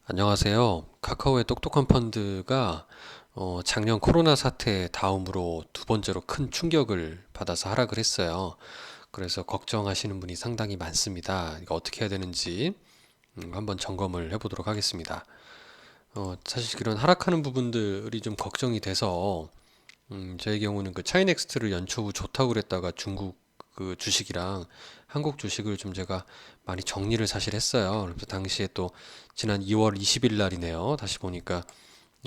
안녕하세요. 카카오의 똑똑한 펀드가 작년 코로나 사태 다음으로 두 번째로 큰 충격을 받아서 하락을 했어요. 그래서 걱정하시는 분이 상당히 많습니다. 이거 어떻게 해야 되는지 한번 점검을 해보도록 하겠습니다. 사실 그런 하락하는 부분들이 좀 걱정이 돼서 저의 경우는 그 차이넥스트를 연초 후 좋다고 그랬다가 중국 그 주식이랑 한국 주식을 좀 제가 많이 정리를 사실 했어요. 그래서 당시에 또 지난 2월 20일 날이네요. 다시 보니까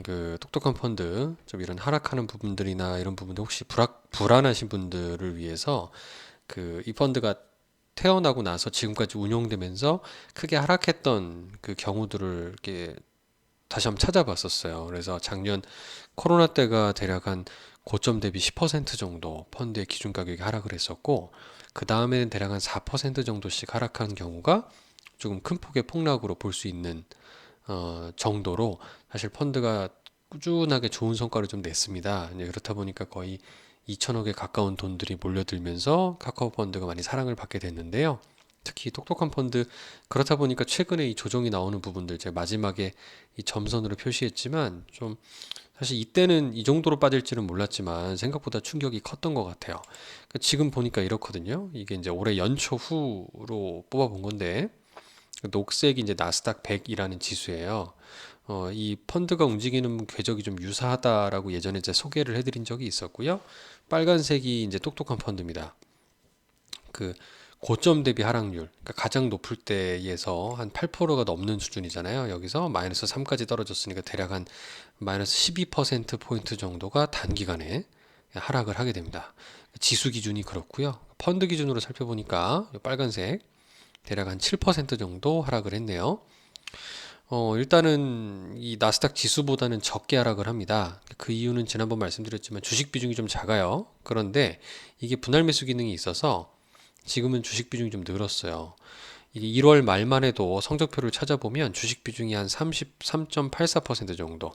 그 똑똑한 펀드 좀 이런 하락하는 부분들이나 이런 부분들 혹시 불안하신 분들을 위해서 그 이 펀드가 태어나고 나서 지금까지 운용되면서 크게 하락했던 그 경우들을 이렇게 다시 한번 찾아봤었어요. 그래서 작년 코로나 때가 대략 한 고점 대비 10% 정도 펀드의 기준 가격이 하락을 했었고, 그 다음에는 대략 한 4% 정도씩 하락한 경우가 조금 큰 폭의 폭락으로 볼 수 있는 정도로 사실 펀드가 꾸준하게 좋은 성과를 좀 냈습니다. 이제 그렇다 보니까 거의 2천억에 가까운 돈들이 몰려들면서 카카오 펀드가 많이 사랑을 받게 됐는데요. 특히 똑똑한 펀드 그렇다 보니까 최근에 이 조정이 나오는 부분들 제가 마지막에 이 점선으로 표시했지만 좀 사실 이때는 이 정도로 빠질지는 몰랐지만 생각보다 충격이 컸던 것 같아요. 지금 보니까 이렇거든요. 이게 이제 올해 연초 후로 뽑아본 건데 녹색이 이제 나스닥 100이라는 지수예요. 이 펀드가 움직이는 궤적이 좀 유사하다라고 예전에 이제 소개를 해드린 적이 있었고요. 빨간색이 이제 똑똑한 펀드입니다. 그 고점 대비 하락률, 그러니까 가장 높을 때에서 한 8%가 넘는 수준이잖아요. 여기서 마이너스 3까지 떨어졌으니까 대략 한 마이너스 12% 포인트 정도가 단기간에 하락을 하게 됩니다. 지수 기준이 그렇고요. 펀드 기준으로 살펴보니까 빨간색 대략 한 7% 정도 하락을 했네요. 일단은 이 나스닥 지수보다는 적게 하락을 합니다. 그 이유는 지난번 말씀드렸지만 주식 비중이 좀 작아요. 그런데 이게 분할 매수 기능이 있어서 지금은 주식 비중이 좀 늘었어요. 이게 1월 말만 해도 성적표를 찾아보면 주식 비중이 한 33.84% 정도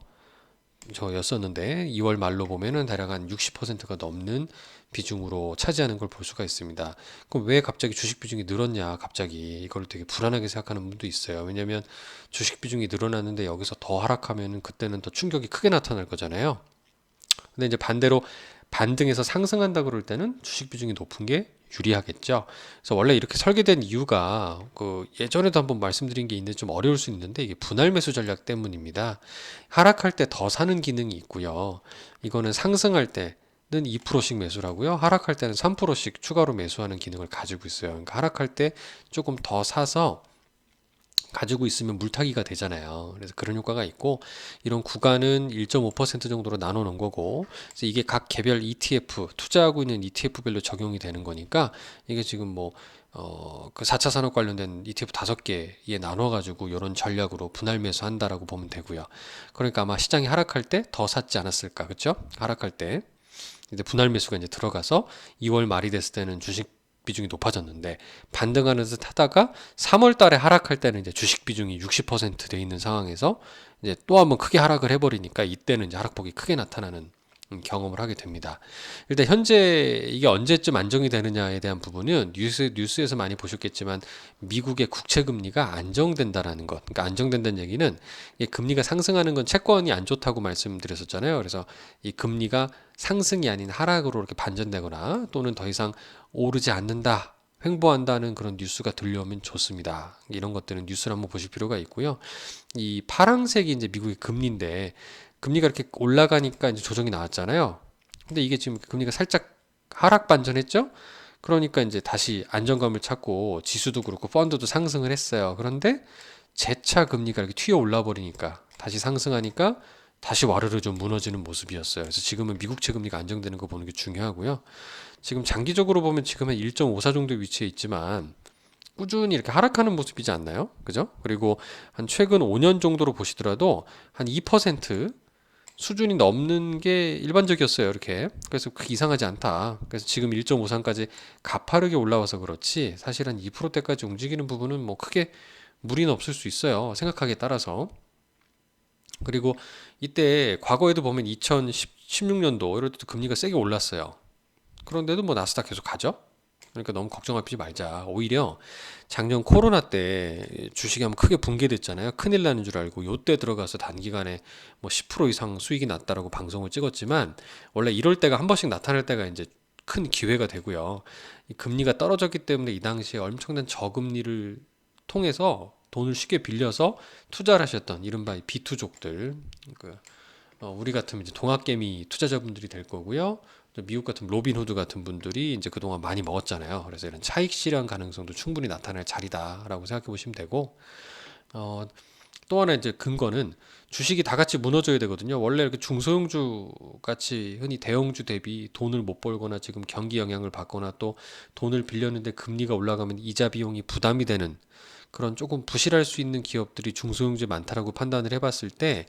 저였었는데 2월 말로 보면은 대략 한 60%가 넘는 비중으로 차지하는 걸 볼 수가 있습니다. 그럼 왜 갑자기 주식 비중이 늘었냐? 갑자기 이걸 되게 불안하게 생각하는 분도 있어요. 왜냐하면 주식 비중이 늘어났는데 여기서 더 하락하면은 그때는 더 충격이 크게 나타날 거잖아요. 근데 이제 반대로 반등해서 상승한다 그럴 때는 주식 비중이 높은 게 유리하겠죠. 그래서 원래 이렇게 설계된 이유가 그 예전에도 한번 말씀드린 게 있는데 좀 어려울 수 있는데 이게 분할 매수 전략 때문입니다. 하락할 때 더 사는 기능이 있고요. 이거는 상승할 때는 2%씩 매수라고요. 하락할 때는 3%씩 추가로 매수하는 기능을 가지고 있어요. 그러니까 하락할 때 조금 더 사서 가지고 있으면 물타기가 되잖아요. 그래서 그런 효과가 있고 이런 구간은 1.5% 정도로 나눠 놓은 거고 그래서 이게 각 개별 ETF 투자하고 있는 ETF별로 적용이 되는 거니까 이게 지금 뭐 그 4차 산업 관련된 ETF 5개에 나눠 가지고 이런 전략으로 분할 매수한다라고 보면 되고요. 그러니까 아마 시장이 하락할 때 더 샀지 않았을까. 그렇죠? 하락할 때 이제 분할 매수가 이제 들어가서 2월 말이 됐을 때는 주식 비중이 높아졌는데 반등하는 듯 하다가 3월 달에 하락할 때는 이제 주식 비중이 60%돼 있는 상황에서 이제 또 한번 크게 하락을 해버리니까 이때는 이제 하락폭이 크게 나타나는 경험을 하게 됩니다. 일단 현재 이게 언제쯤 안정이 되느냐에 대한 부분은 뉴스에서 많이 보셨겠지만 미국의 국채 금리가 안정된다라는 것. 그러니까 안정된다는 얘기는 이 금리가 상승하는 건 채권이 안 좋다고 말씀드렸었잖아요. 그래서 이 금리가 상승이 아닌 하락으로 이렇게 반전되거나 또는 더 이상 오르지 않는다. 횡보한다는 그런 뉴스가 들려오면 좋습니다. 이런 것들은 뉴스를 한번 보실 필요가 있고요. 이 파란색이 이제 미국의 금리인데 금리가 이렇게 올라가니까 이제 조정이 나왔잖아요. 근데 이게 지금 금리가 살짝 하락 반전했죠? 그러니까 이제 다시 안정감을 찾고 지수도 그렇고 펀드도 상승을 했어요. 그런데 재차 금리가 이렇게 튀어 올라 버리니까 다시 상승하니까 다시 와르르 좀 무너지는 모습이었어요. 그래서 지금은 미국채 금리가 안정되는 거 보는 게 중요하고요. 지금 장기적으로 보면 지금 한 1.54 정도 위치에 있지만 꾸준히 이렇게 하락하는 모습이지 않나요? 그죠? 그리고 한 최근 5년 정도로 보시더라도 한 2% 수준이 넘는 게 일반적이었어요. 이렇게. 그래서 그게 이상하지 않다. 그래서 지금 1.53까지 가파르게 올라와서 그렇지 사실 한 2%대까지 움직이는 부분은 뭐 크게 무리는 없을 수 있어요. 생각하기에 따라서. 그리고 이때 과거에도 보면 2016년도 이럴 때도 금리가 세게 올랐어요. 그런데도 뭐 나스닥 계속 가죠. 그러니까 너무 걱정하지 말자. 오히려 작년 코로나 때 주식이 한번 크게 붕괴됐잖아요. 큰일 나는 줄 알고 요때 들어가서 단기간에 뭐 10% 이상 수익이 났다라고 방송을 찍었지만 원래 이럴 때가 한 번씩 나타날 때가 이제 큰 기회가 되고요. 이 금리가 떨어졌기 때문에 이 당시에 엄청난 저금리를 통해서 돈을 쉽게 빌려서 투자를 하셨던 이른바 이 비투족들, 그 우리 같은 이제 동학개미 투자자분들이 될 거고요. 또 미국 같은 로빈후드 같은 분들이 이제 그동안 많이 먹었잖아요. 그래서 이런 차익 실현 가능성도 충분히 나타날 자리다라고 생각해 보시면 되고, 어, 또 하나 이제 근거는 주식이 다 같이 무너져야 되거든요. 원래 이렇게 중소형주 같이 흔히 대형주 대비 돈을 못 벌거나 지금 경기 영향을 받거나 또 돈을 빌렸는데 금리가 올라가면 이자 비용이 부담이 되는 그런 조금 부실할 수 있는 기업들이 중소형주에 많다라고 판단을 해봤을 때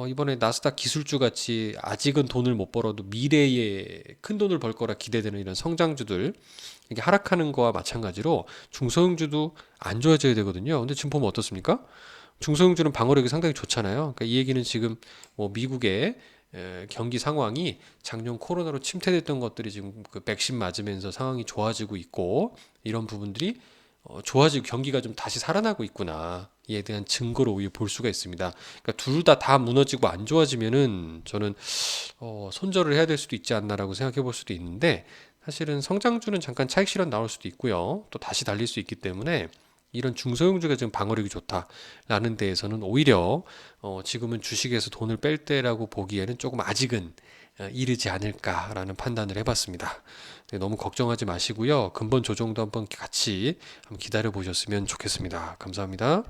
이번에 나스닥 기술주 같이 아직은 돈을 못 벌어도 미래에 큰 돈을 벌 거라 기대되는 이런 성장주들 이게 하락하는 거와 마찬가지로 중소형주도 안 좋아져야 되거든요. 근데 지금 보면 어떻습니까? 중소형주는 방어력이 상당히 좋잖아요. 그러니까 이 얘기는 지금 뭐 미국의 경기 상황이 작년 코로나로 침체됐던 것들이 지금 그 백신 맞으면서 상황이 좋아지고 있고 이런 부분들이 좋아지고 경기가 좀 다시 살아나고 있구나. 이에 대한 증거로 오히려 볼 수가 있습니다. 그러니까 둘 다 무너지고 안 좋아지면은 저는 손절을 해야 될 수도 있지 않나라고 생각해 볼 수도 있는데 사실은 성장주는 잠깐 차익 실현 나올 수도 있고요. 또 다시 달릴 수 있기 때문에 이런 중소형주가 지금 방어력이 좋다라는 데에서는 오히려 지금은 주식에서 돈을 뺄 때라고 보기에는 조금 아직은 이르지 않을까라는 판단을 해봤습니다. 네, 너무 걱정하지 마시고요. 근본 조정도 한번 같이 한번 기다려 보셨으면 좋겠습니다. 감사합니다.